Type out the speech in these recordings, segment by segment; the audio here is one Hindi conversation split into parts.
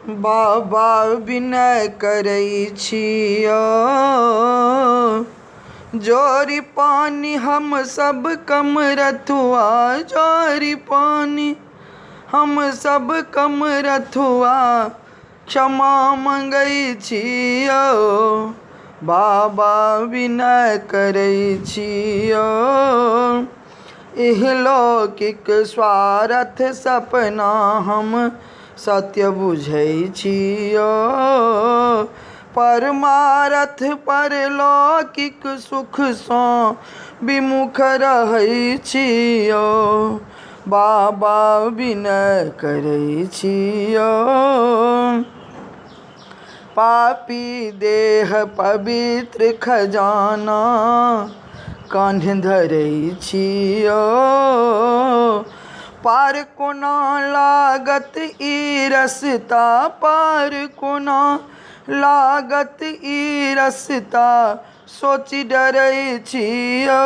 बाबा विनय करै छियो, जोरी पानी हम सब कम रथुआ, जोरी पानी हम सब कम रथुआ, क्षमा मंगै छियो, बाबा विनय करै छियो। इहलौकिक स्वार्थ सपना हम सत्य बुझै छियो, परमार्थ परलौकिक सुख सँ विमुख रहै छियो, बाबा विनय करै छियो। पापी देह पवित्र खजाना कान्ह धरै छियो, पार कोना लागत ई रस्ता, पार कोना लागत ई रस्ता, सोचि डरै छियो,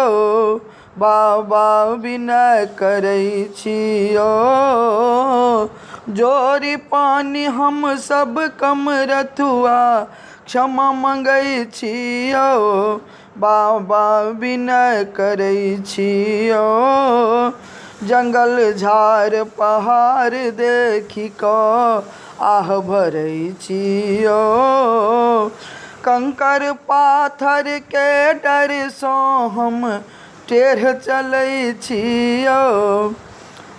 बाबा विनय करै छियो। जोरी पानी हम सब कम रथुआ, क्षमा मंगै छियो, बाबा विनय करै छियो। जंगल झाड़ पहाड़ देखि कऽ आह भरै छियो, कंकर पाथर के डर सँ हम टेढ़ चलै छियो,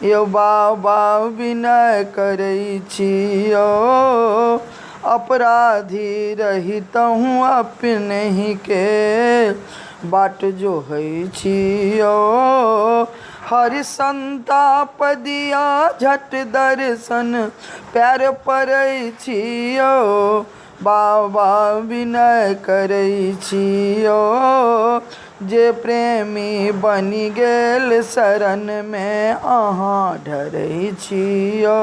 यौ बाबा विनय करै छियो। अपराधी रहितहु अपनहि के बाट जोहै छियो, हरि संताप दिया झट दर्शन पैर पड़ै छियो, बाबा विनय करै छियो। जे प्रेमी बनि गेल शरण में अहाँ ढरै छियो,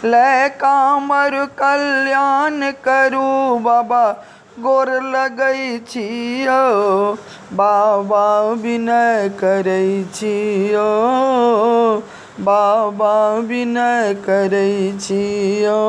लय कामर कल्याण करू बाबा गोर लगै छियो, बाबा विनय करै छियो, बाबा विनय करै छियो।